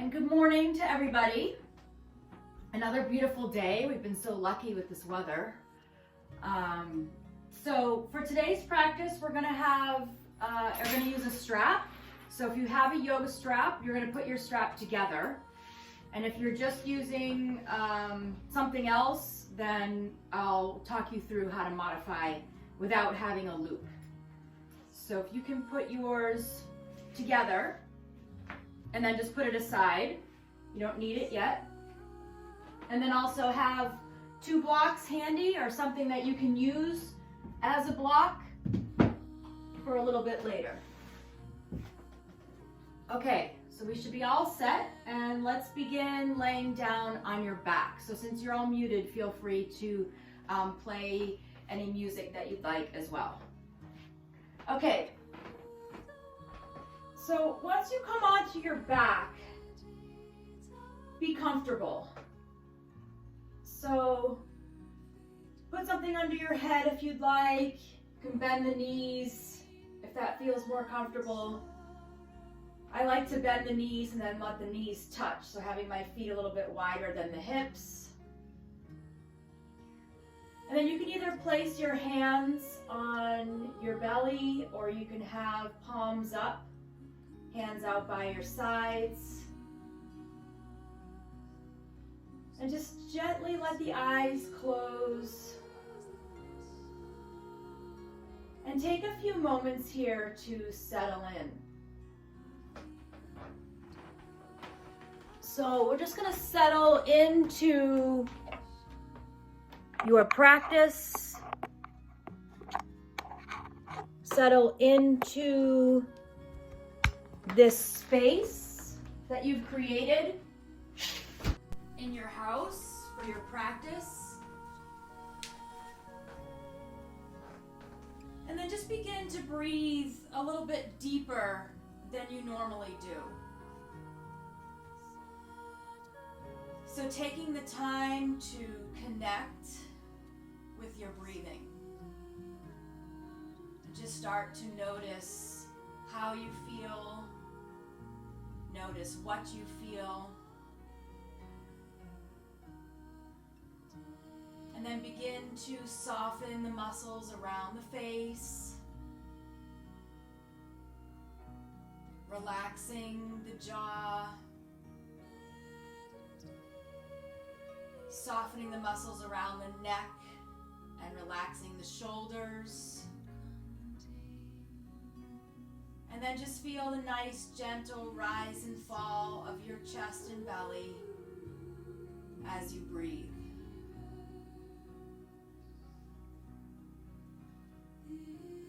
And good morning to everybody. Another beautiful day. We've been so lucky with this weather. So for today's practice, we're gonna use a strap. So if you have a yoga strap, you're gonna put your strap together. And if you're just using something else, then I'll talk you through how to modify without having a loop. So if you can put yours together and then just put it aside. You don't need it yet. And then also have 2 blocks handy or something that you can use as a block for a little bit later. Okay, so we should be all set, and let's begin laying down on your back. So since you're all muted, feel free to play any music that you'd like as well. Okay, so once you come onto your back, be comfortable. So put something under your head if you'd like. You can bend the knees if that feels more comfortable. I like to bend the knees and then let the knees touch, so having my feet a little bit wider than the hips. And then you can either place your hands on your belly, or you can have palms up, hands out by your sides. And just gently let the eyes close. And take a few moments here to settle in. So we're just going to settle into your practice. Settle into this space that you've created in your house for your practice. And then just begin to breathe a little bit deeper than you normally do. So taking the time to connect with your breathing. Just start to notice how you feel. Notice what you feel. And then begin to soften the muscles around the face. Relaxing the jaw. Softening the muscles around the neck and relaxing the shoulders. And then just feel the nice, gentle rise and fall of your chest and belly as you breathe.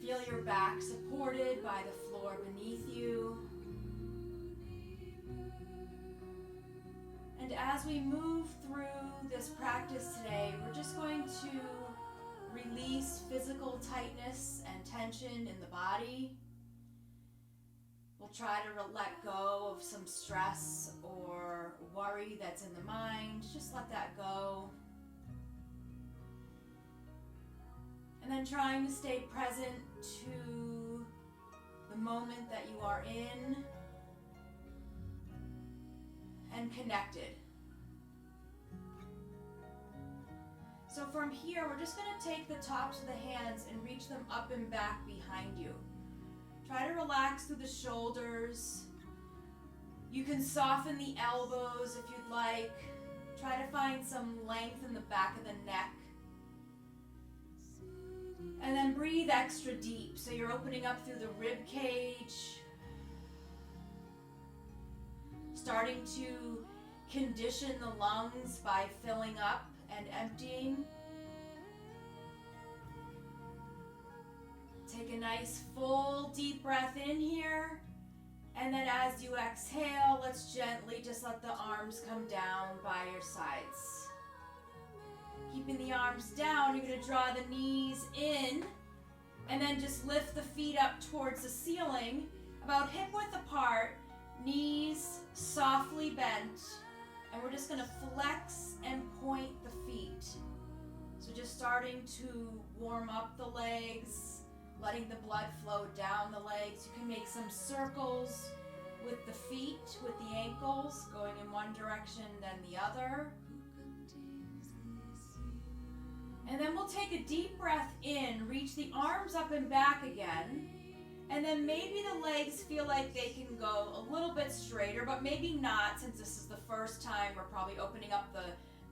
Feel your back supported by the floor beneath you. And as we move through this practice today, we're just going to release physical tightness and tension in the body. We'll try to let go of some stress or worry that's in the mind. Just let that go. And then trying to stay present to the moment that you are in and connected. So from here, we're just going to take the tops of the hands and reach them up and back behind you. Try to relax through the shoulders. You can soften the elbows if you'd like. Try to find some length in the back of the neck. And then breathe extra deep. So you're opening up through the rib cage. Starting to condition the lungs by filling up and emptying. Take a nice full deep breath in here. And then as you exhale, let's gently just let the arms come down by your sides. Keeping the arms down, you're going to draw the knees in and then just lift the feet up towards the ceiling, about hip width apart, knees softly bent, and we're just going to flex and point the feet. So just starting to warm up the legs, letting the blood flow down the legs. You can make some circles with the feet, with the ankles, going in one direction then the other. And then we'll take a deep breath in, reach the arms up and back again. And then maybe the legs feel like they can go a little bit straighter, but maybe not, since this is the first time we're probably opening up the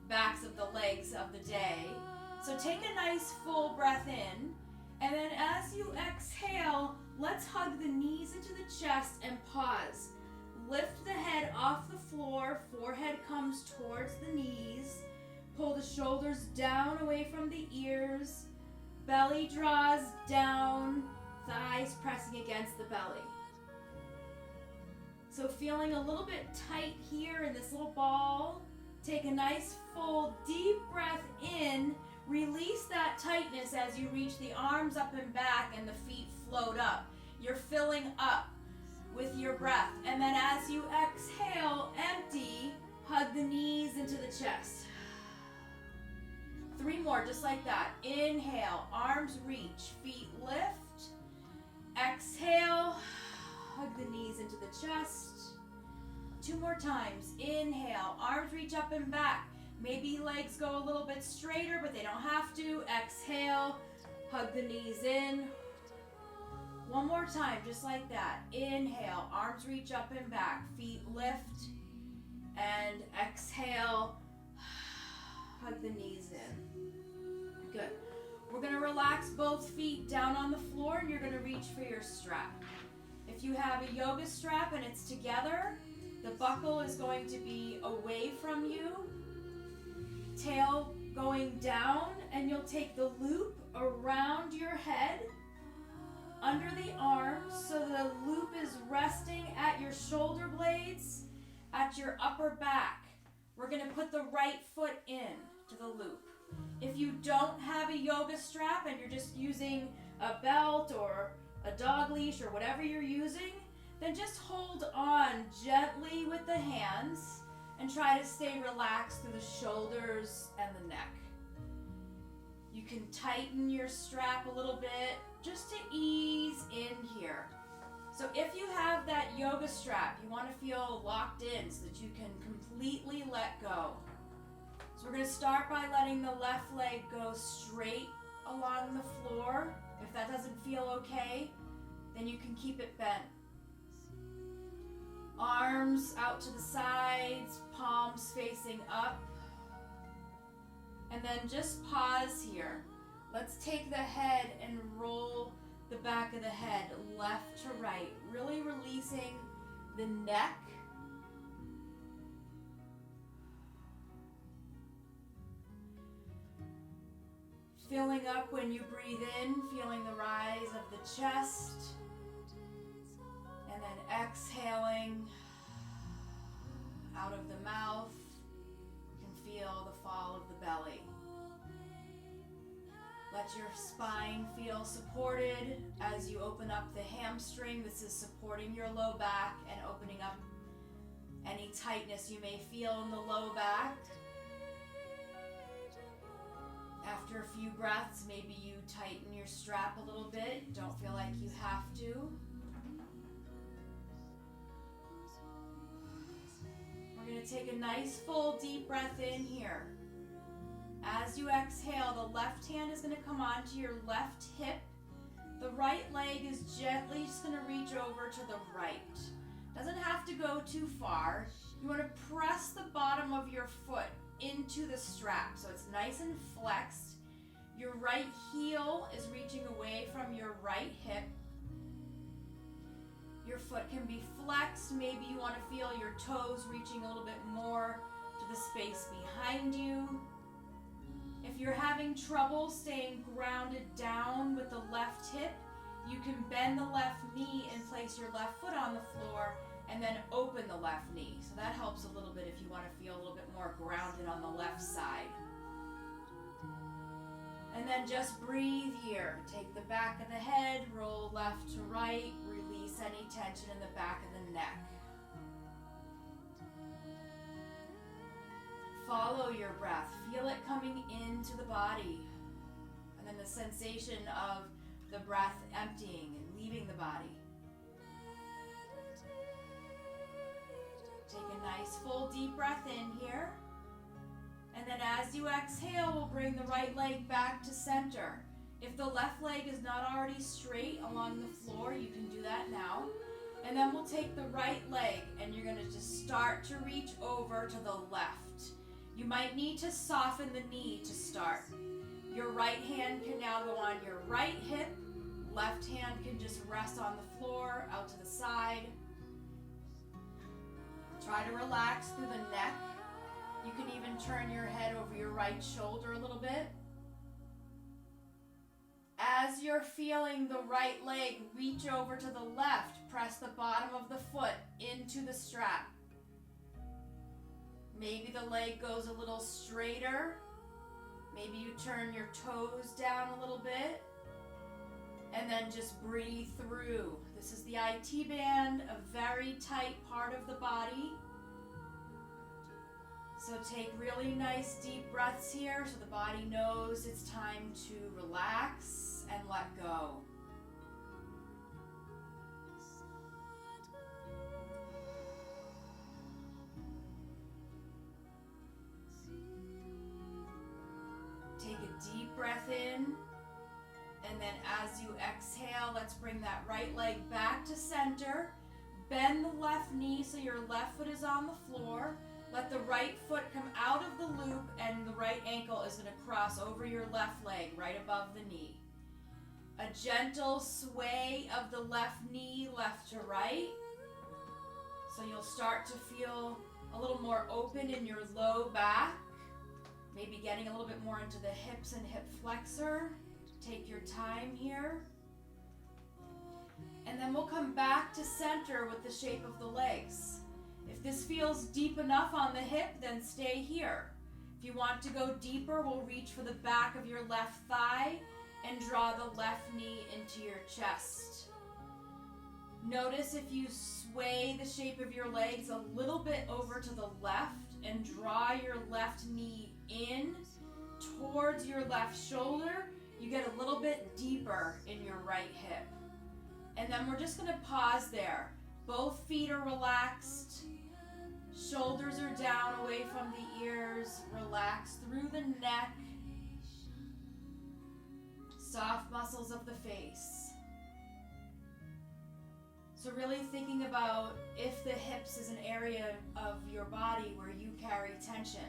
backs of the legs of the day. So take a nice full breath in. And then as you exhale, let's hug the knees into the chest and pause. Lift the head off the floor, forehead comes towards the knees. Pull the shoulders down away from the ears. Belly draws down, thighs pressing against the belly. So feeling a little bit tight here in this little ball. Take a nice full deep breath in. Release that tightness as you reach the arms up and back and the feet float up. You're filling up with your breath. And then as you exhale, empty, hug the knees into the chest. 3 more, just like that. Inhale, arms reach, feet lift. Exhale, hug the knees into the chest. 2 more times. Inhale, arms reach up and back. Maybe legs go a little bit straighter, but they don't have to. Exhale, hug the knees in. 1 more time, just like that. Inhale, arms reach up and back, feet lift. And exhale, hug the knees in. Good. We're going to relax both feet down on the floor and you're going to reach for your strap. If you have a yoga strap and it's together, the buckle is going to be away from you. Tail going down, and you'll take the loop around your head, under the arms, so the loop is resting at your shoulder blades, at your upper back. We're going to put the right foot in to the loop. If you don't have a yoga strap and you're just using a belt or a dog leash or whatever you're using, then just hold on gently with the hands and try to stay relaxed through the shoulders and the neck. You can tighten your strap a little bit just to ease in here. So if you have that yoga strap, you want to feel locked in so that you can completely let go. So we're going to start by letting the left leg go straight along the floor. If that doesn't feel okay, then you can keep it bent. Arms out to the sides, palms facing up. And then just pause here. Let's take the head and roll the back of the head left to right, really releasing the neck. Filling up when you breathe in, feeling the rise of the chest. And then exhaling out of the mouth. You can feel the fall of the belly. Let your spine feel supported as you open up the hamstring. This is supporting your low back and opening up any tightness you may feel in the low back. After a few breaths, maybe you tighten your strap a little bit. Don't feel like you have to. We're going to take a nice full deep breath in here. As you exhale, the left hand is going to come onto your left hip. The right leg is gently just going to reach over to the right. Doesn't have to go too far. You want to press the bottom of your foot into the strap so it's nice and flexed. Your right heel is reaching away from your right hip. Your foot can be flexed. Maybe you want to feel your toes reaching a little bit more to the space behind you. If you're having trouble staying grounded down with the left hip, you can bend the left knee and place your left foot on the floor and then open the left knee. So that helps a little bit if you want to feel a little bit more grounded on the left side. And then just breathe here. Take the back of the head, roll left to right, release any tension in the back of the neck. Follow your breath. Feel it coming into the body. And then the sensation of the breath emptying and leaving the body. Nice full deep breath in here. And then as you exhale, we'll bring the right leg back to center. If the left leg is not already straight along the floor, you can do that now. And then we'll take the right leg and you're going to just start to reach over to the left. You might need to soften the knee to start. Your right hand can now go on your right hip. Left hand can just rest on the floor, out to the side. Try to relax through the neck. You can even turn your head over your right shoulder a little bit. As you're feeling the right leg reach over to the left, press the bottom of the foot into the strap. Maybe the leg goes a little straighter. Maybe you turn your toes down a little bit. And then just breathe through. This is the IT band, a very tight part of the body. So take really nice deep breaths here so the body knows it's time to relax and let go. Take a deep breath in, and then as you exhale, let's bring that right leg back to center. Bend the left knee so your left foot is on the floor. Let the right foot come out of the loop, and the right ankle is going to cross over your left leg right above the knee. A gentle sway of the left knee left to right. So you'll start to feel a little more open in your low back. Maybe getting a little bit more into the hips and hip flexor. Take your time here. And then we'll come back to center with the shape of the legs. If this feels deep enough on the hip, then stay here. If you want to go deeper, we'll reach for the back of your left thigh and draw the left knee into your chest. Notice if you sway the shape of your legs a little bit over to the left and draw your left knee in towards your left shoulder, you get a little bit deeper in your right hip. And then we're just going to pause there. Both feet are relaxed. Shoulders are down away from the ears. Relax through the neck. Soft muscles of the face. So really thinking about if the hips is an area of your body where you carry tension.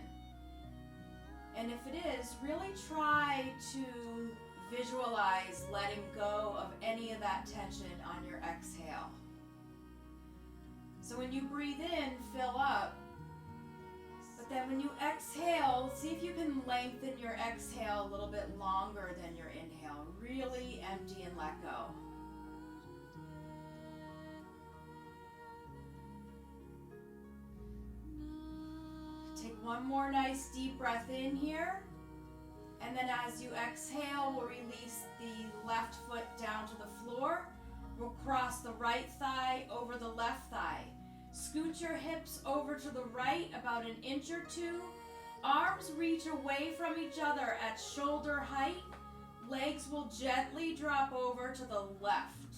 And if it is, really try to visualize letting go of any of that tension on your exhale. So when you breathe in, fill up. But then when you exhale, see if you can lengthen your exhale a little bit longer than your inhale. Really empty and let go. Take one more nice deep breath in here. And then as you exhale, we'll release the left foot down to the floor. We'll cross the right thigh over the left thigh. Scoot your hips over to the right about an inch or two. Arms reach away from each other at shoulder height. Legs will gently drop over to the left.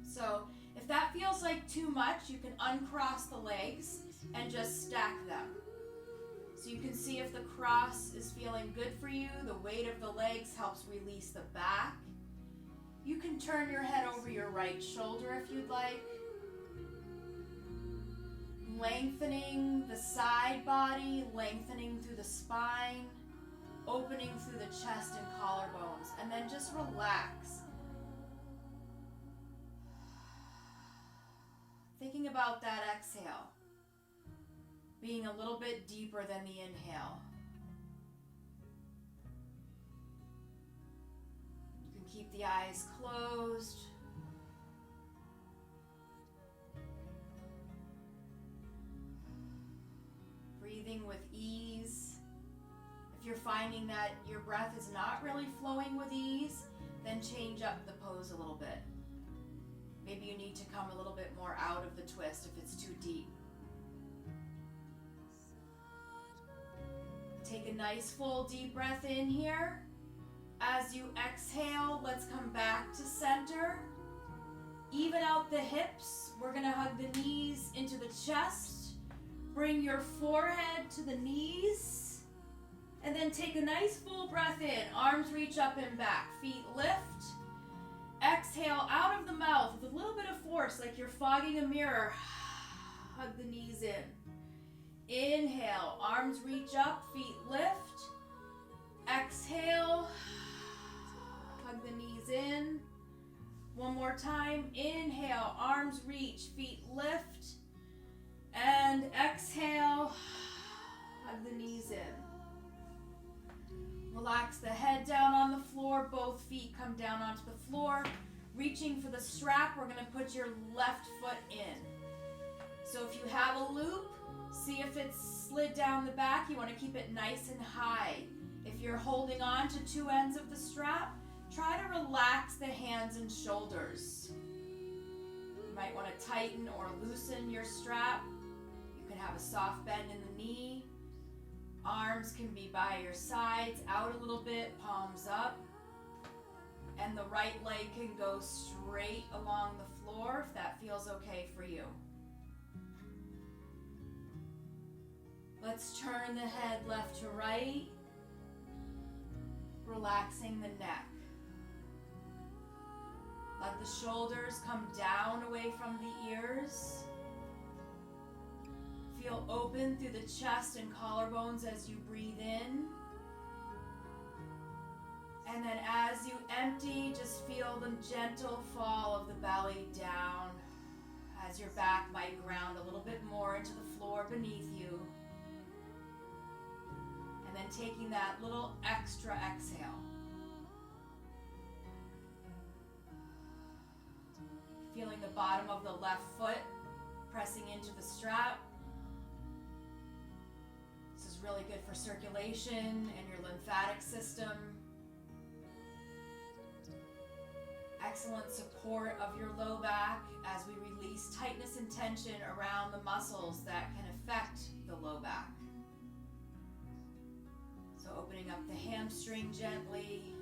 So if that feels like too much, you can uncross the legs and just stack them. So you can see if the cross is feeling good for you. The weight of the legs helps release the back. You can turn your head over your right shoulder if you'd like. Lengthening the side body, lengthening through the spine, opening through the chest and collarbones, and then just relax. Thinking about that exhale being a little bit deeper than the inhale. You can keep the eyes closed. Breathing with ease. If you're finding that your breath is not really flowing with ease, then change up the pose a little bit. Maybe you need to come a little bit more out of the twist if it's too deep. Take a nice full deep breath in here. As you exhale, let's come back to center. Even out the hips. We're going to hug the knees into the chest. Bring your forehead to the knees. And then take a nice full breath in. Arms reach up and back. Feet lift. Exhale out of the mouth with a little bit of force, like you're fogging a mirror. Hug the knees in. Inhale, arms reach up, feet lift. Exhale, hug the knees in. One more time. Inhale, arms reach, feet lift. And exhale, hug the knees in. Relax the head down on the floor. Both feet come down onto the floor. Reaching for the strap, we're going to put your left foot in. So if you have a loop, see if it's slid down the back. You want to keep it nice and high. If you're holding on to two ends of the strap, try to relax the hands and shoulders. You might want to tighten or loosen your strap. You can have a soft bend in the knee. Arms can be by your sides, out a little bit, palms up. And the right leg can go straight along the floor if that feels okay for you. Let's turn the head left to right, relaxing the neck. Let the shoulders come down away from the ears. Feel open through the chest and collarbones as you breathe in. And then as you empty, just feel the gentle fall of the belly down as your back might ground a little bit more into the floor beneath you. And then taking that little extra exhale. Feeling the bottom of the left foot pressing into the strap. This is really good for circulation and your lymphatic system. Excellent support of your low back as we release tightness and tension around the muscles that can affect the low back. So opening up the hamstring gently.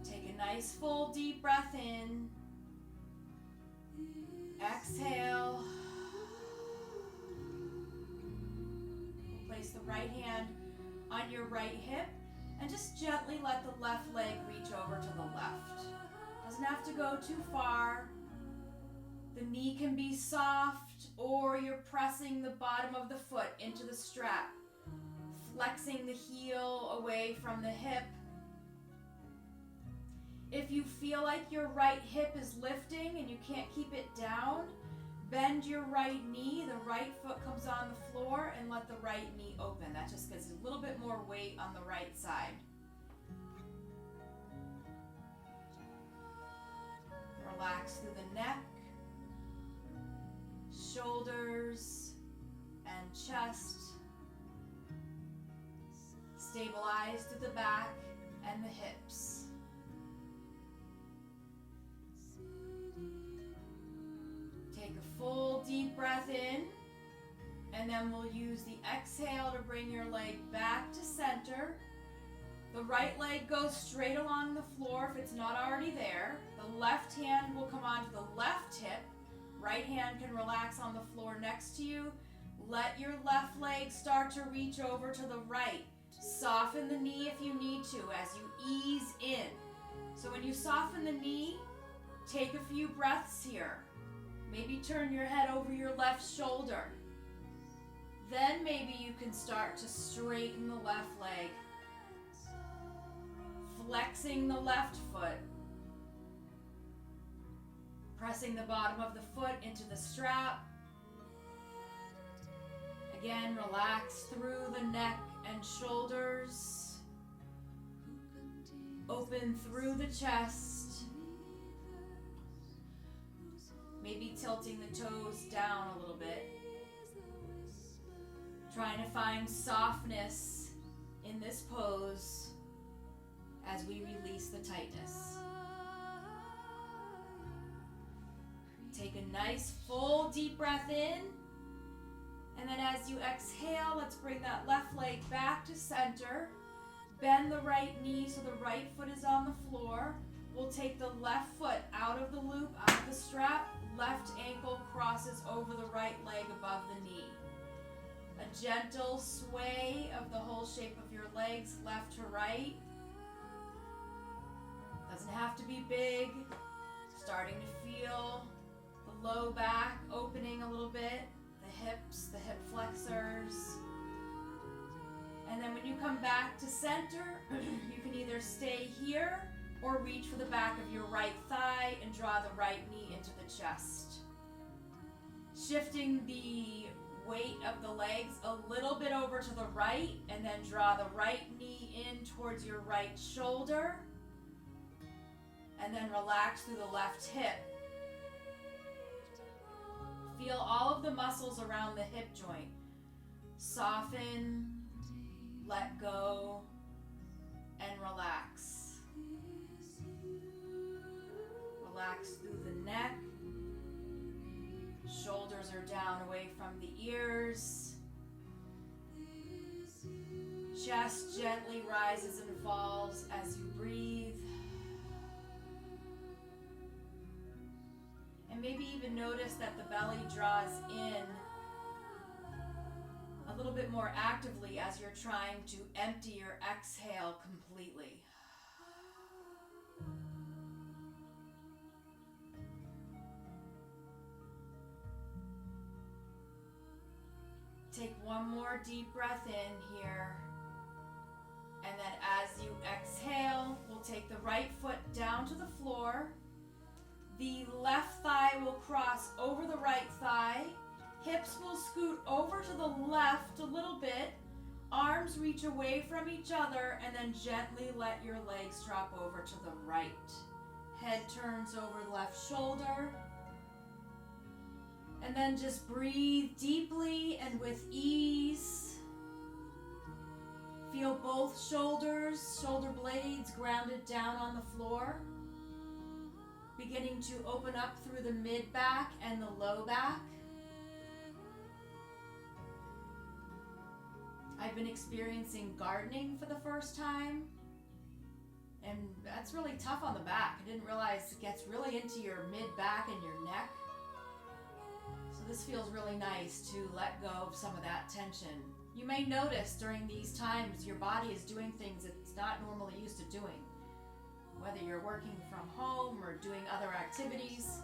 Take a nice full deep breath in. Exhale. Place the right hand on your right hip and just gently let the left leg reach over to the left. Doesn't have to go too far. The knee can be soft, or you're pressing the bottom of the foot into the strap, flexing the heel away from the hip. If you feel like your right hip is lifting and you can't keep it down, bend your right knee, the right foot comes on the floor, and let the right knee open. That just gives a little bit more weight on the right side. Relax through the neck, shoulders, and chest. Stabilize through the back and the hips. Take a full deep breath in, and then we'll use the exhale to bring your leg back to center. The right leg goes straight along the floor if it's not already there. The left hand will come onto the left hip. Right hand can relax on the floor next to you. Let your left leg start to reach over to the right. Soften the knee if you need to as you ease in. So when you soften the knee, take a few breaths here. Maybe turn your head over your left shoulder. Then maybe you can start to straighten the left leg. Flexing the left foot. Pressing the bottom of the foot into the strap. Again, relax through the neck and shoulders. Open through the chest. Maybe tilting the toes down a little bit. Trying to find softness in this pose as we release the tightness. Take a nice full deep breath in. And then as you exhale, let's bring that left leg back to center. Bend the right knee so the right foot is on the floor. we'll take the left foot out of the loop, out of the strap. Left ankle crosses over the right leg above the knee. A gentle sway of the whole shape of your legs, left to right. Doesn't have to be big. Starting to feel the low back opening a little bit, the hips, the hip flexors. And then when you come back to center, you can either stay here or reach for the back of your right thigh and draw the right knee into the chest. Shifting the weight of the legs a little bit over to the right, and then draw the right knee in towards your right shoulder, and then relax through the left hip. Feel all of the muscles around the hip joint. Soften, let go, and relax. Relax through the neck. Shoulders are down away from the ears. Chest gently rises and falls as you breathe. And maybe even notice that the belly draws in a little bit more actively as you're trying to empty your exhale completely. Take one more deep breath in here. And then as you exhale, we'll take the right foot down to the floor. The left thigh will cross over the right thigh. Hips will scoot over to the left a little bit. Arms reach away from each other, and then gently let your legs drop over to the right. Head turns over the left shoulder. And then just breathe deeply and with ease. Feel both shoulders, shoulder blades grounded down on the floor. Beginning to open up through the mid-back and the low back. I've been experiencing gardening for the first time, and that's really tough on the back. I didn't realize it gets really into your mid-back and your neck. So this feels really nice to let go of some of that tension. You may notice during these times your body is doing things it's not normally used to doing. Whether you're working from home or doing other activities,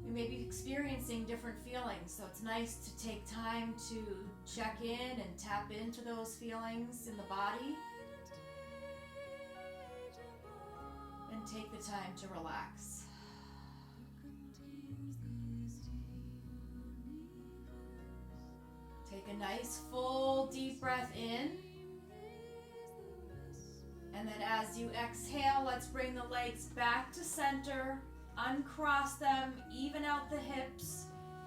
we may be experiencing different feelings, so it's nice to take time to check in and tap into those feelings in the body, and take the time to relax. Take a nice full deep breath in. And then as you exhale, let's bring the legs back to center. Uncross them, even out the hips.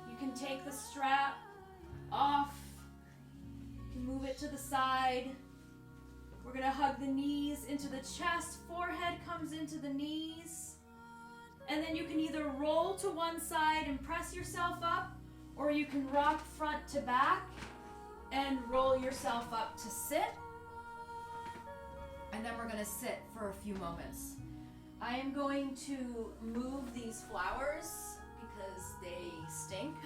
You can take the strap off. You can move it to the side. We're gonna hug the knees into the chest. Forehead comes into the knees. And then you can either roll to one side and press yourself up, or you can rock front to back and roll yourself up to sit. And then we're going to sit for a few moments. I am going to move these flowers because they stink.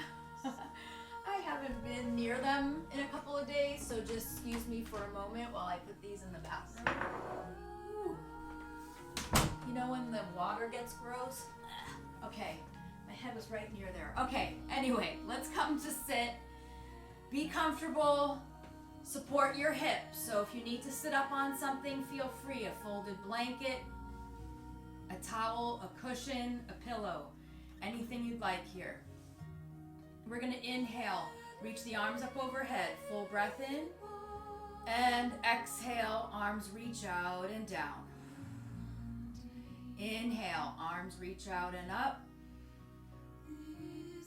I haven't been near them in a couple of days, so just excuse me for a moment while I put these in the bathroom. Ooh. You know when the water gets gross? Okay, my head was right near there. Okay, anyway, let's come to sit. Be comfortable. Support your hips. So if you need to sit up on something, feel free. A folded blanket, a towel, a cushion, a pillow, anything you'd like here. We're going to inhale, reach the arms up overhead, full breath in, and exhale, arms reach out and down. Inhale, arms reach out and up,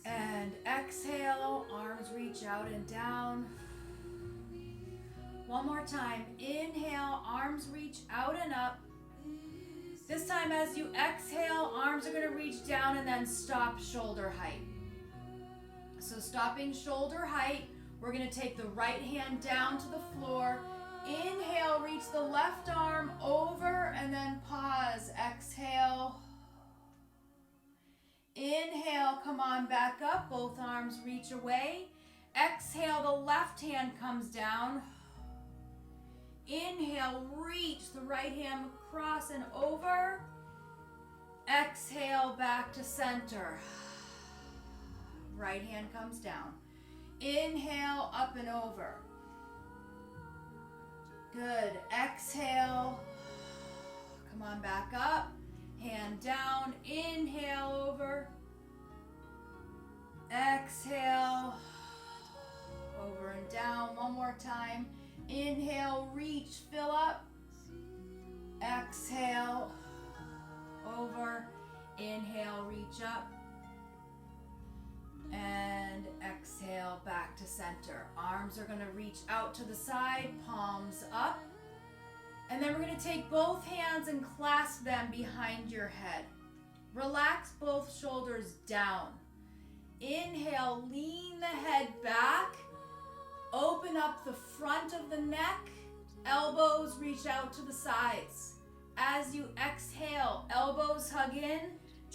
and exhale, arms reach out and down. One more time. Inhale, arms reach out and up. This time as you exhale, arms are going to reach down and then stop shoulder height. So stopping shoulder height, we're going to take the right hand down to the floor. Inhale, reach the left arm over and and then pause. Exhale. Inhale, come on back up. Both arms reach away. Exhale, the left hand comes down. Inhale, reach the right hand across and over. Exhale, back to center. Right hand comes down. Inhale, up and over. Good. Exhale. Come on back up. Hand down. Inhale over. Exhale. Over and down. One more time. Inhale, reach, fill up. Exhale. Over. Inhale, reach up. And exhale, back to center. Arms are going to reach out to the side, palms up. And then we're going to take both hands and clasp them behind your head. Relax both shoulders down. Inhale, lean the head back. Open up the front of the neck. Elbows reach out to the sides. As you exhale, elbows hug in.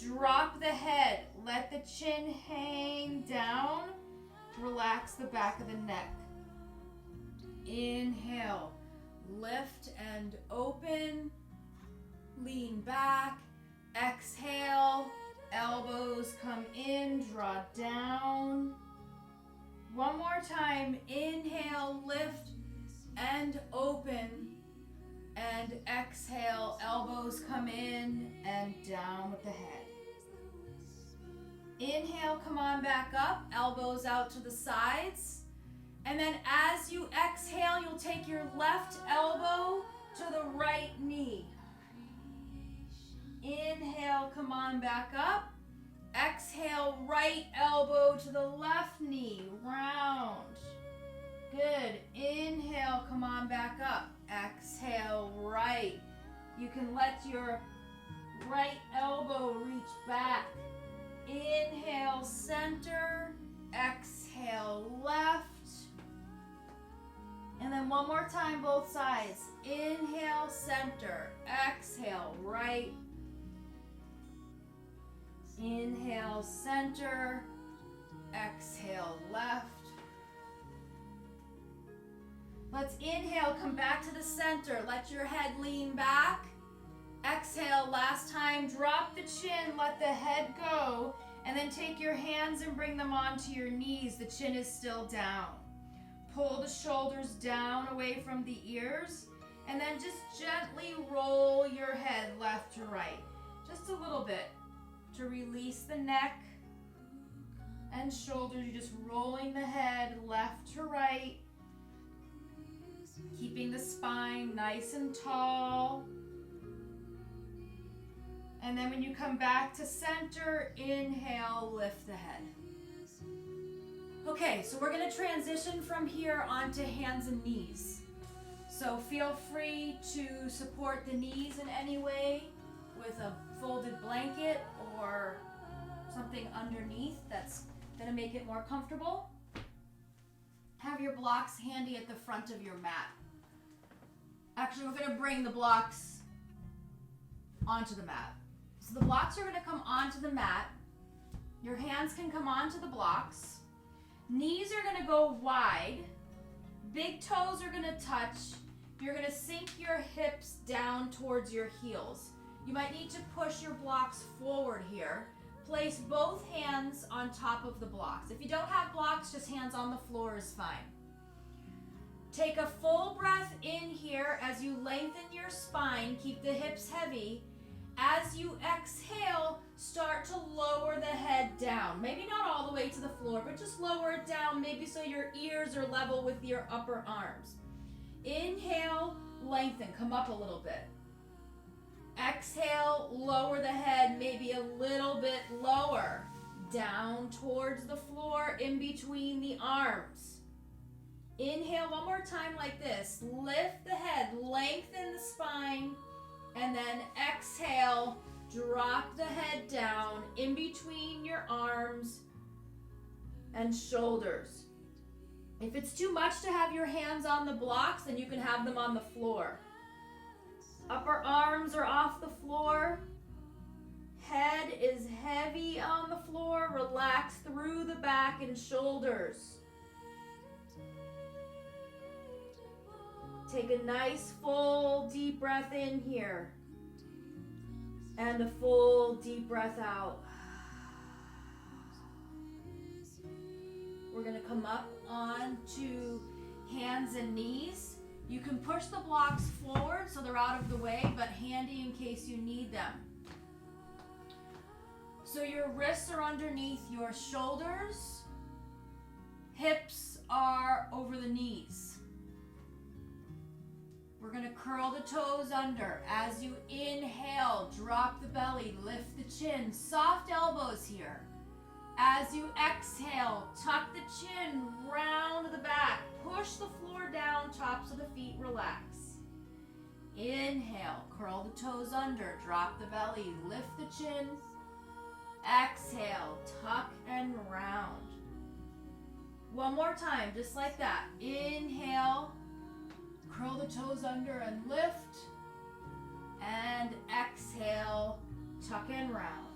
Drop the head. Let the chin hang down. Relax the back of the neck. Inhale. Lift and open. Lean back. Exhale. Elbows come in. Draw down. One more time. Inhale. Lift and open. And exhale. Elbows come in and down with the head. Inhale, come on back up, elbows out to the sides. And then as you exhale, you'll take your left elbow to the right knee. Inhale, come on back up. Exhale, right elbow to the left knee, round. Good. Inhale, come on back up. Exhale, right. You can let your right elbow reach back. Inhale, center. Exhale, left. And then one more time, both sides. Inhale, center. Exhale, right. Inhale, center. Exhale, left. Let's inhale, come back to the center. Let your head lean back. Exhale, last time, drop the chin, let the head go, and then take your hands and bring them onto your knees. The chin is still down. Pull the shoulders down away from the ears, and then just gently roll your head left to right. Just a little bit to release the neck and shoulders. You're just rolling the head left to right, keeping the spine nice and tall. And then when you come back to center, inhale, lift the head. Okay, so we're going to transition from here onto hands and knees. So feel free to support the knees in any way with a folded blanket or something underneath that's going to make it more comfortable. Have your blocks handy at the front of your mat. Actually, we're going to bring the blocks onto the mat. So the blocks are going to come onto the mat. Your hands can come onto the blocks. Knees are going to go wide. Big toes are going to touch. You're going to sink your hips down towards your heels. You might need to push your blocks forward here. Place both hands on top of the blocks. If you don't have blocks, just hands on the floor is fine. Take a full breath in here as you lengthen your spine. Keep the hips heavy. As you exhale, start to lower the head down. Maybe not all the way to the floor, but just lower it down, maybe so your ears are level with your upper arms. Inhale, lengthen, come up a little bit. Exhale, lower the head, maybe a little bit lower. Down towards the floor, in between the arms. Inhale one more time like this. Lift the head, lengthen the spine. And then exhale, drop the head down in between your arms and shoulders. If it's too much to have your hands on the blocks, then you can have them on the floor. Upper arms arms are off the floor. Head is heavy on the floor. Relax through the back and shoulders. Take a nice full deep breath in here. And a full deep breath out. We're going to come up onto hands and knees. You can push the blocks forward so they're out of the way, but handy in case you need them. So your wrists are underneath your shoulders. Hips are over the knees. We're going to curl the toes under. As you inhale, drop the belly, lift the chin. Soft elbows here. As you exhale, tuck the chin, round the back. Push the floor down, tops of the feet relax. Inhale, curl the toes under, drop the belly, lift the chin. Exhale, tuck and round. One more time, just like that. Inhale, curl the toes under and lift. And exhale, tuck and round.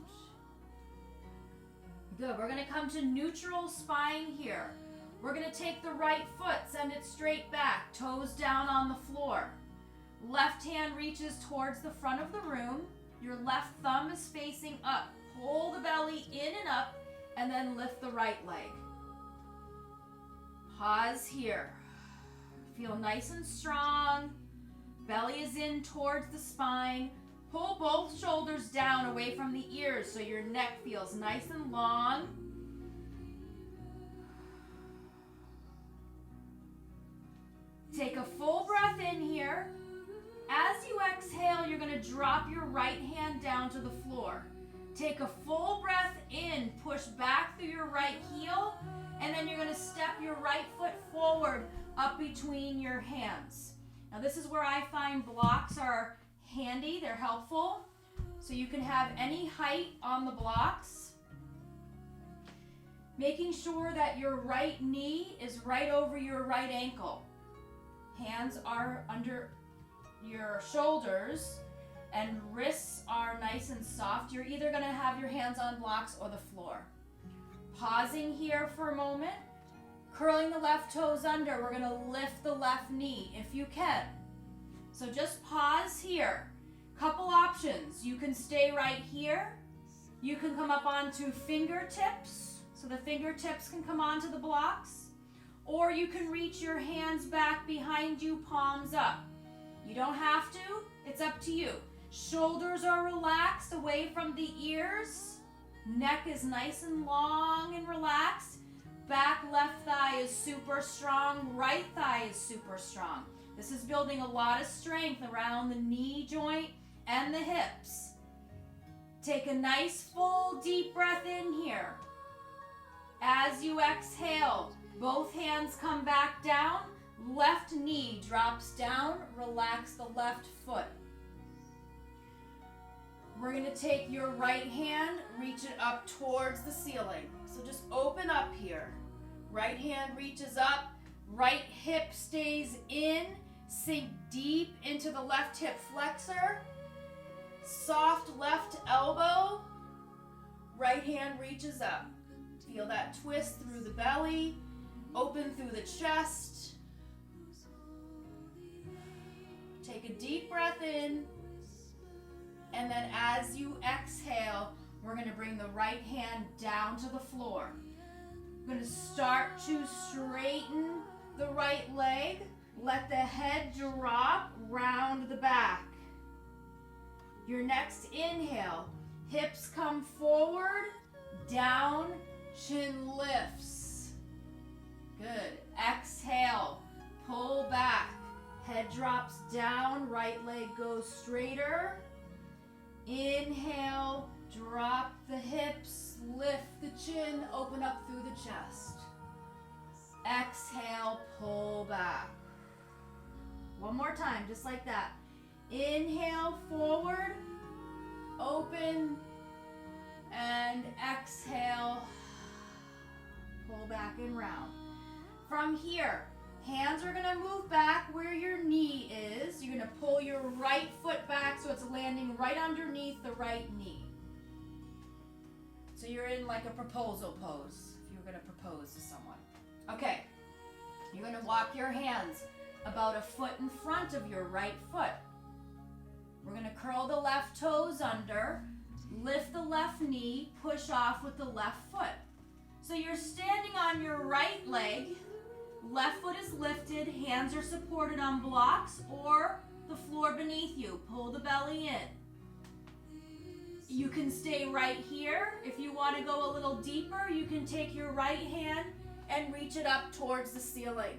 Good, we're gonna come to neutral spine here. We're gonna take the right foot, send it straight back, toes down on the floor. Left hand reaches towards the front of the room. Your left thumb is facing up. Pull the belly in and up, and then lift the right leg. Pause here. Feel nice and strong. Belly is in towards the spine. Pull both shoulders down away from the ears so your neck feels nice and long. Take a full breath in here. As you exhale, you're going to drop your right hand down to the floor. Take a full breath in, push back through your right heel, and then you're going to step your right foot forward up between your hands. Now this is where I find blocks are handy, they're helpful. So you can have any height on the blocks. Making sure that your right knee is right over your right ankle. Hands are under your shoulders and wrists are nice and soft. You're either going to have your hands on blocks or the floor. Pausing here for a moment. Curling the left toes under. We're going to lift the left knee if you can. So just pause here. Couple options. You can stay right here. You can come up onto fingertips. So the fingertips can come onto the blocks. Or you can reach your hands back behind you, palms up. You don't have to. It's up to you. Shoulders are relaxed away from the ears. Neck is nice and long and relaxed. Back left thigh is super strong. Right thigh is super strong. This is building a lot of strength around the knee joint and the hips. Take a nice full deep breath in here. As you exhale, both hands come back down. Left knee drops down. Relax the left foot. We're going to take your right hand, reach it up towards the ceiling. So just open up here. Right hand reaches up. Right hip stays in. Sink deep into the left hip flexor. Soft left elbow. Right hand reaches up. Feel that twist through the belly. Open through the chest. Take a deep breath in. And then as you exhale, we're going to bring the right hand down to the floor. We're going to start to straighten the right leg. Let the head drop, round the back. Your next inhale, hips come forward, down, chin lifts. Good. Exhale, pull back. Head drops down, right leg goes straighter. Inhale, drop the hips, lift the chin, open up through the chest. Exhale, pull back. One more time, just like that. Inhale, forward, open, and exhale, pull back and round. From here, Hands are gonna move back where your knee is. You're gonna pull your right foot back so it's landing right underneath the right knee. So you're in like a proposal pose if you're gonna propose to someone. Okay, you're gonna walk your hands about a foot in front of your right foot. We're gonna curl the left toes under, lift the left knee, push off with the left foot. So you're standing on your right leg, left foot is lifted, hands are supported on blocks or the floor beneath you. Pull the belly in. You can stay right here. If you want to go a little deeper, you can take your right hand and reach it up towards the ceiling.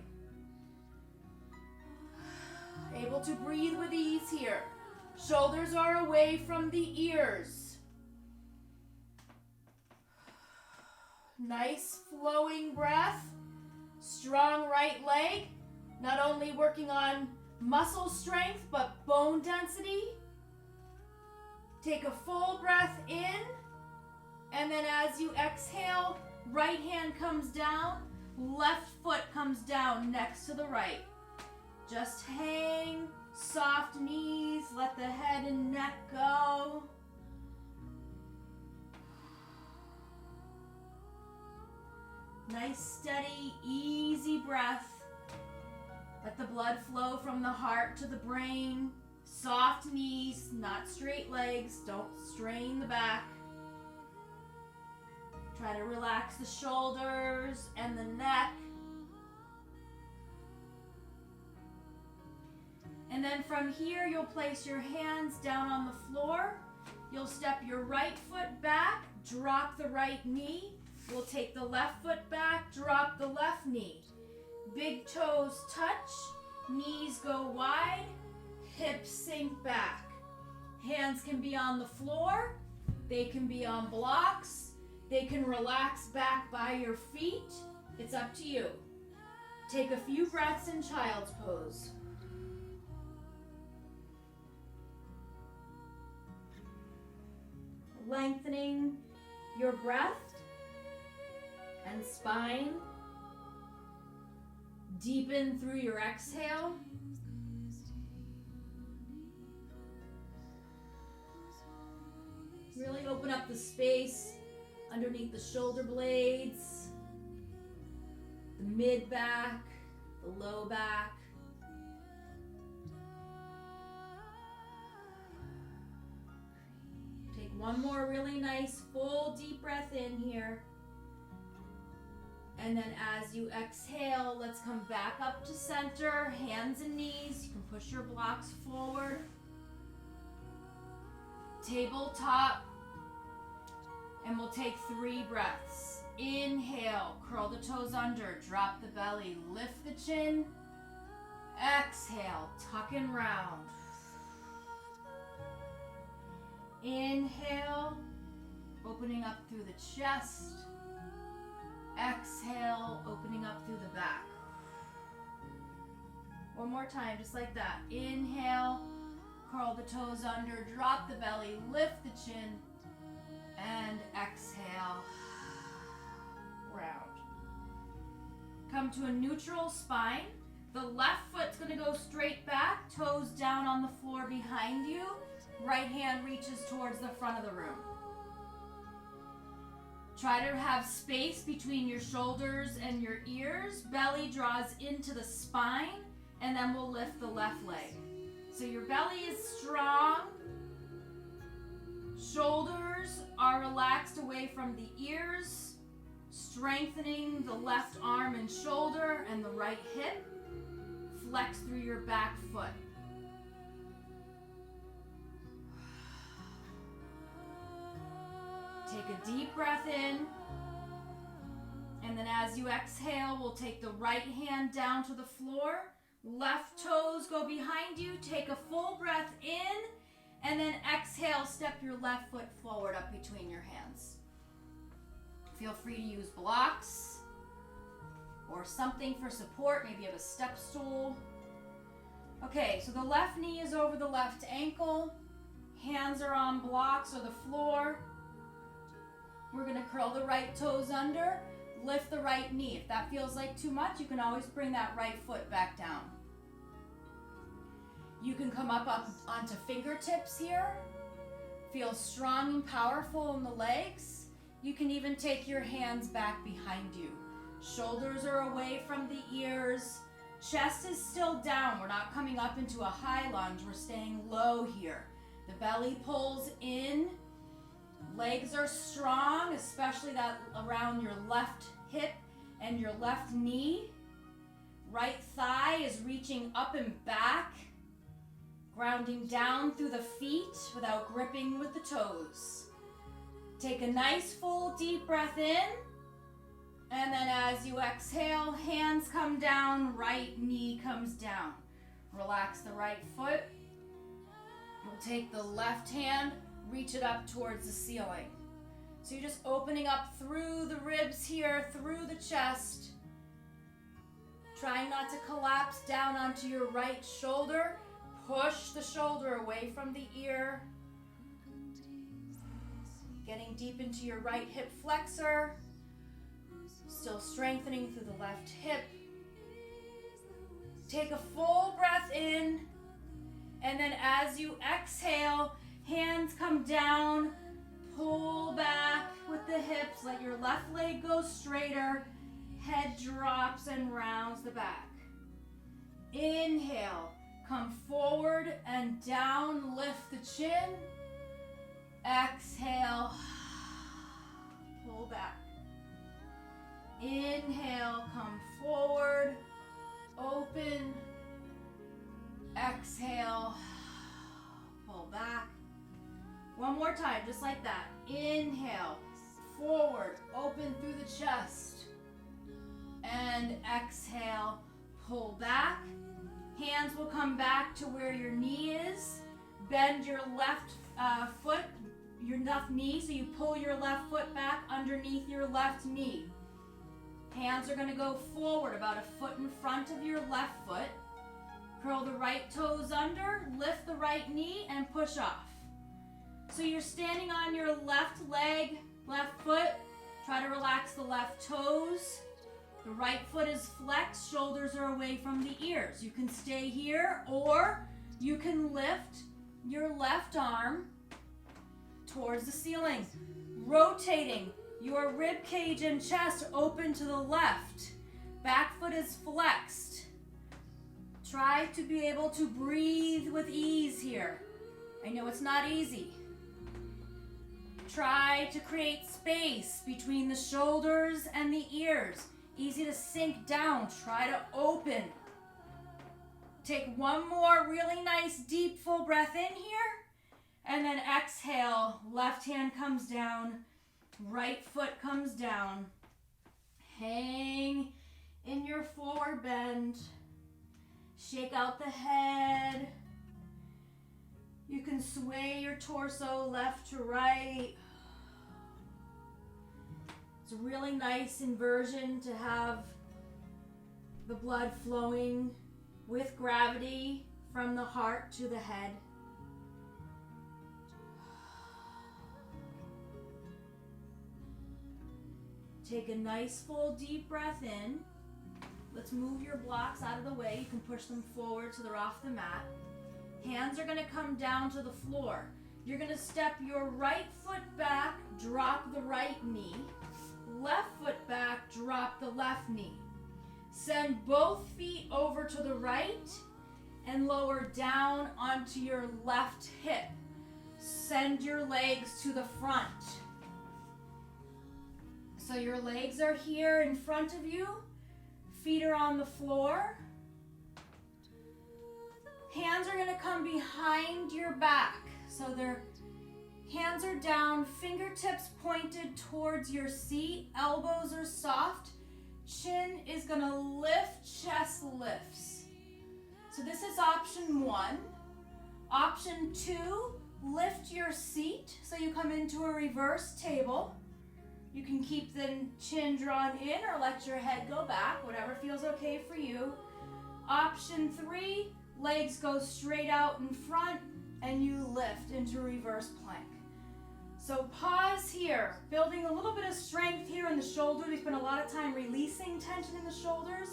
Able to breathe with ease here. Shoulders are away from the ears. Nice flowing breath. Strong right leg. Not only working on muscle strength, but bone density. Take a full breath in. And then as you exhale, right hand comes down, left foot comes down next to the right. Just hang, soft knees, let the head and neck go. Nice, steady, easy breath. Let the blood flow from the heart to the brain. Soft knees, not straight legs. Don't strain the back. Try to relax the shoulders and the neck. And then from here, you'll place your hands down on the floor. You'll step your right foot back, drop the right knee. We'll take the left foot back, drop the left knee. Big toes touch, knees go wide, hips sink back. Hands can be on the floor, they can be on blocks, they can relax back by your feet. It's up to you. Take a few breaths in child's pose. Lengthening your breath and spine. Deepen through your exhale. Really open up the space underneath the shoulder blades, the mid back, the low back. Take one more really nice full deep breath in here. And then as you exhale, let's come back up to center, hands and knees. You can push your blocks forward. Tabletop. And we'll take 3 breaths. Inhale, curl the toes under, drop the belly, lift the chin. Exhale, tuck and round. Inhale, opening up through the chest. Exhale, opening up through the back. One more time, just like that. Inhale, curl the toes under, drop the belly, lift the chin, and exhale, round. Come to a neutral spine. The left foot's gonna go straight back, toes down on the floor behind you. Right hand reaches towards the front of the room. Try to have space between your shoulders and your ears. Belly draws into the spine, and then we'll lift the left leg. So your belly is strong. Shoulders are relaxed away from the ears, strengthening the left arm and shoulder and the right hip. Flex through your back foot. Take a deep breath in, and then as you exhale, we'll take the right hand down to the floor. Left toes go behind you. Take a full breath in, and then exhale, step your left foot forward up between your hands. Feel free to use blocks or something for support. Maybe you have a step stool. Okay, so the left knee is over the left ankle. Hands are on blocks or the floor. We're gonna curl the right toes under, lift the right knee. If that feels like too much, you can always bring that right foot back down. You can come up onto fingertips here. Feel strong and powerful in the legs. You can even take your hands back behind you. Shoulders are away from the ears. Chest is still down. We're not coming up into a high lunge. We're staying low here. The belly pulls in. Legs are strong, especially that around your left hip and your left knee. Right thigh is reaching up and back. Grounding down through the feet without gripping with the toes. Take a nice full deep breath in. And then as you exhale, hands come down, right knee comes down. Relax the right foot. We'll take the left hand, reach it up towards the ceiling. So you're just opening up through the ribs here, through the chest. Trying not to collapse down onto your right shoulder. Push the shoulder away from the ear. Getting deep into your right hip flexor. Still strengthening through the left hip. Take a full breath in. And then as you exhale, hands come down. Pull back with the hips. Let your left leg go straighter. Head drops and rounds the back. Inhale. Come forward and down, lift the chin. Exhale, pull back. Inhale, come forward, open. Exhale, pull back. One more time, just like that. Inhale, forward, open through the chest. And exhale, pull back. Hands will come back to where your knee is. Bend your left foot, your left knee, so you pull your left foot back underneath your left knee. Hands are going to go forward about a foot in front of your left foot. Curl the right toes under, lift the right knee, and push off. So you're standing on your left leg, left foot. Try to relax the left toes. The right foot is flexed, shoulders are away from the ears. You can stay here, or you can lift your left arm towards the ceiling. Rotating your rib cage and chest open to the left. Back foot is flexed. Try to be able to breathe with ease here. I know it's not easy. Try to create space between the shoulders and the ears. Easy to sink down. Try to open. Take one more really nice deep full breath in here. And then exhale. Left hand comes down. Right foot comes down. Hang in your forward bend. Shake out the head. You can sway your torso left to right. It's a really nice inversion to have the blood flowing with gravity from the heart to the head. Take a nice full deep breath in. Let's move your blocks out of the way. You can push them forward so they're off the mat. Hands are going to come down to the floor. You're going to step your right foot back, drop the right knee. Left foot back, drop the left knee. Send both feet over to the right and lower down onto your left hip. Send your legs to the front. So your legs are here in front of you. Feet are on the floor. Hands are going to come behind your back. So their hands are down, fingertips pointed towards your seat, elbows are soft. Chin is going to lift, chest lifts. So this is option 1. Option 2, lift your seat so you come into a reverse table. You can keep the chin drawn in or let your head go back, whatever feels okay for you. Option 3, legs go straight out in front and you lift into reverse plank. So pause here, building a little bit of strength here in the shoulders. We spend a lot of time releasing tension in the shoulders.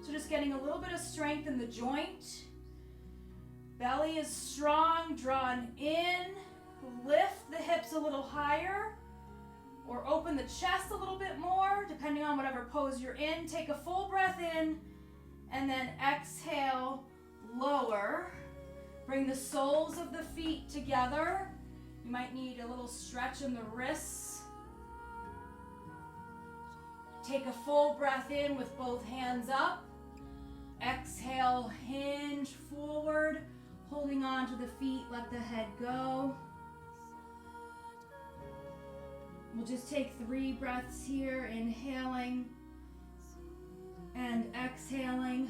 So just getting a little bit of strength in the joint. Belly is strong, drawn in. Lift the hips a little higher or open the chest a little bit more, depending on whatever pose you're in. Take a full breath in and then exhale, lower. Bring the soles of the feet together. You might need a little stretch in the wrists. Take a full breath in with both hands up. Exhale, hinge forward, holding on to the feet, let the head go. We'll just take 3 breaths here, inhaling and exhaling.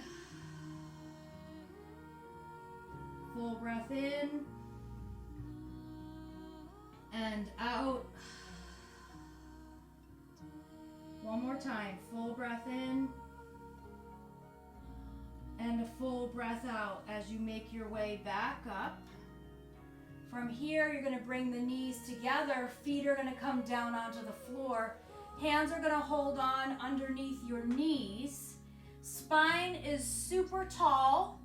Full breath in and out. One more time, full breath in and a full breath out as you make your way back up. From here, you're going to bring the knees together. Feet are going to come down onto the floor. Hands are going to hold on underneath your knees. Spine is super tall.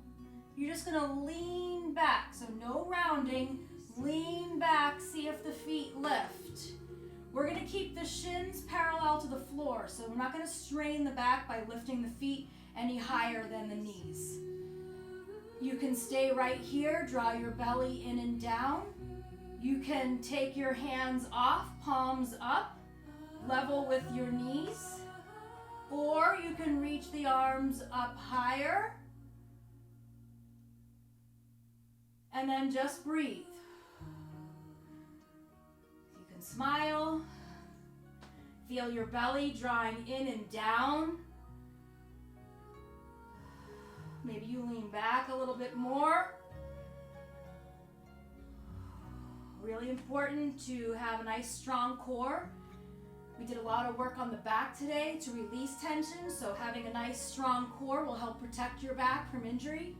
You're just going to lean back. So no rounding. Lean back. See if the feet lift. We're going to keep the shins parallel to the floor. So we're not going to strain the back by lifting the feet any higher than the knees. You can stay right here, draw your belly in and down. You can take your hands off, palms up, level with your knees. Or you can reach the arms up higher. And then just breathe. You can smile. Feel your belly drawing in and down. Maybe you lean back a little bit more. Really important to have a nice strong core. We did a lot of work on the back today to release tension, so having a nice strong core will help protect your back from injury.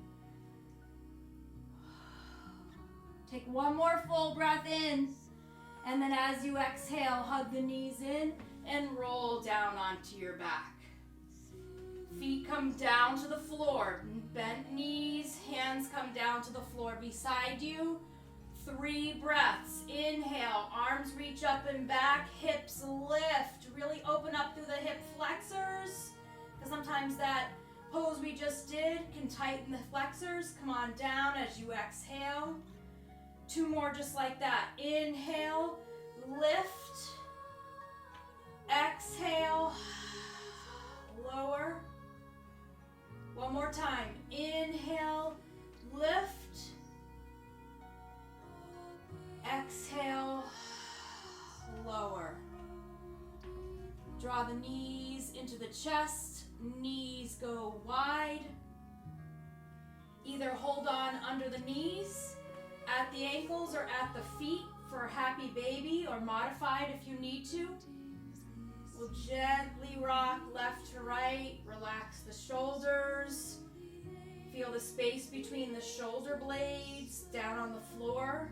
Take one more full breath in, and then as you exhale, hug the knees in and roll down onto your back. Feet come down to the floor, bent knees, hands come down to the floor beside you. 3 breaths. Inhale, arms reach up and back, hips lift. Really open up through the hip flexors, because sometimes that pose we just did can tighten the flexors. Come on down as you exhale. 2 more just like that. Inhale, lift, exhale, lower. One more time. Inhale, lift, exhale, lower. Draw the knees into the chest, knees go wide. Either hold on under the knees, at the ankles, or at the feet for happy baby, or modified if you need to. We'll gently rock left to right, relax the shoulders. Feel the space between the shoulder blades down on the floor.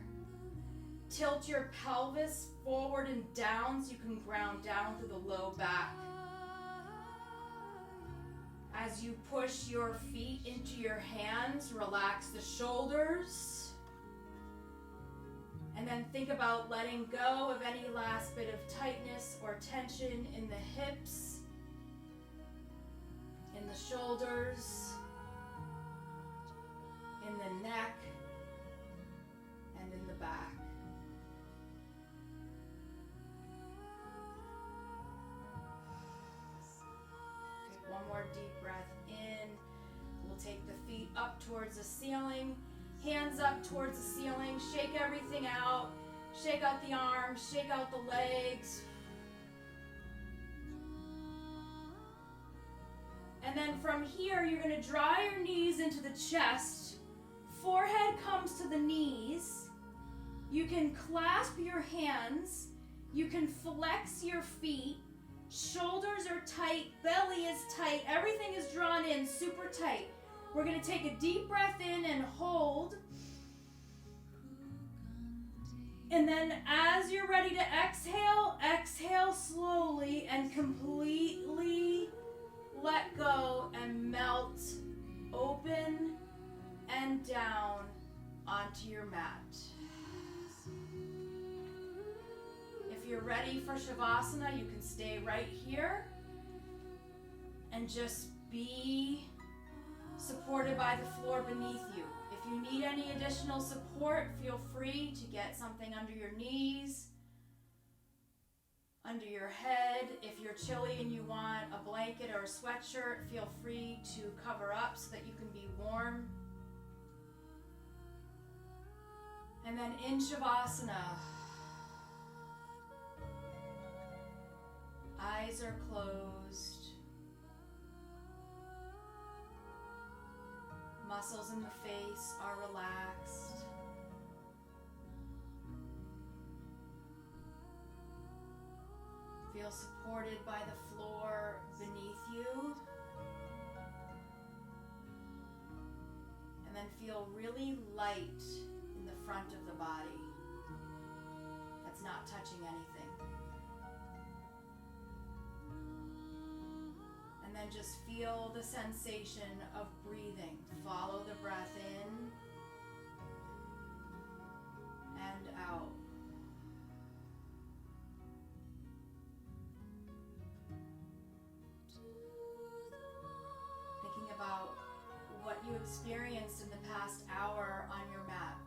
Tilt your pelvis forward and down so you can ground down through the low back. As you push your feet into your hands, relax the shoulders. And then think about letting go of any last bit of tightness or tension in the hips, in the shoulders, in the neck, and in the back. Take one more deep breath in. We'll take the feet up towards the ceiling. Hands up towards the ceiling, shake everything out. Shake out the arms, shake out the legs. And then from here, you're going to draw your knees into the chest. Forehead comes to the knees. You can clasp your hands. You can flex your feet. Shoulders are tight, belly is tight, everything is drawn in super tight. We're going to take a deep breath in and hold. And then as you're ready to exhale, exhale slowly and completely let go and melt open and down onto your mat. If you're ready for Shavasana, you can stay right here and just be supported by the floor beneath you. If you need any additional support, feel free to get something under your knees, under your head. If you're chilly and you want a blanket or a sweatshirt, feel free to cover up so that you can be warm. And then in Shavasana, eyes are closed. Muscles in the face are relaxed. Feel supported by the floor beneath you. And then feel really light in the front of the body that's not touching anything. And then just feel the sensation of breathing. Follow the breath in and out. Thinking about what you experienced in the past hour on your mat.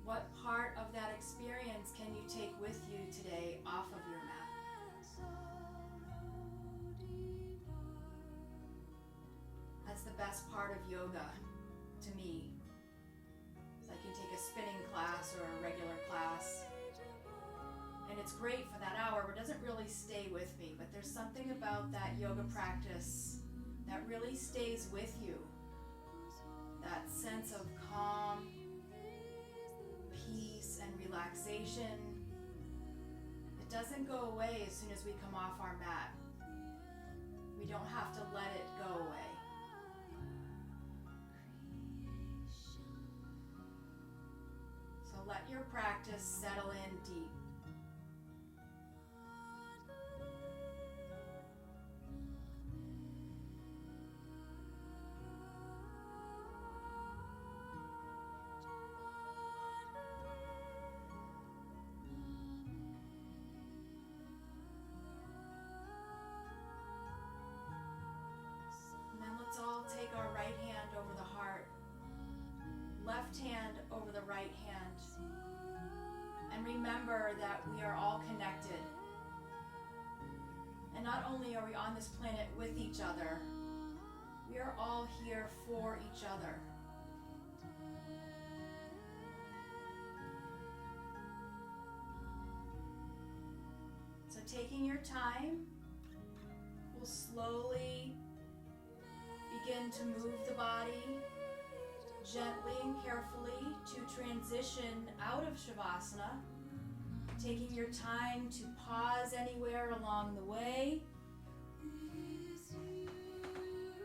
What part of that experience can you take with you today off of your mat? That's the best part of yoga to me. I can take a spinning class or a regular class, and it's great for that hour, but it doesn't really stay with me. But there's something about that yoga practice that really stays with you. That sense of calm, peace, and relaxation. It doesn't go away as soon as we come off our mat. We don't have to let it go away. So let your practice settle in deep. Let's all take our right hand over the heart, left hand over the right hand, and remember that we are all connected. And not only are we on this planet with each other, we are all here for each other. So taking your time, we'll slowly begin to move the body gently and carefully to transition out of Shavasana, taking your time to pause anywhere along the way.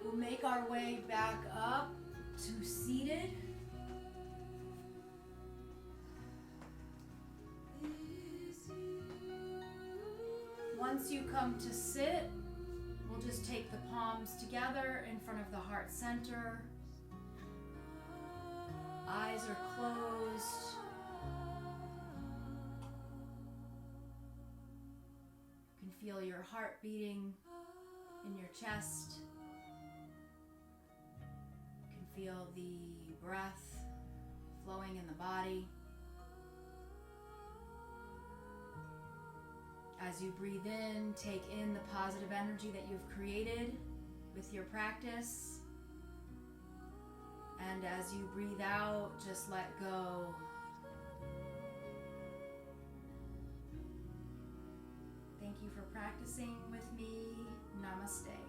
We'll make our way back up to seated. Once you come to sit, we'll just take the palms together in front of the heart center. Eyes are closed. You can feel your heart beating in your chest. You can feel the breath flowing in the body. As you breathe in, take in the positive energy that you've created with your practice. And as you breathe out, just let go. Thank you for practicing with me. Namaste.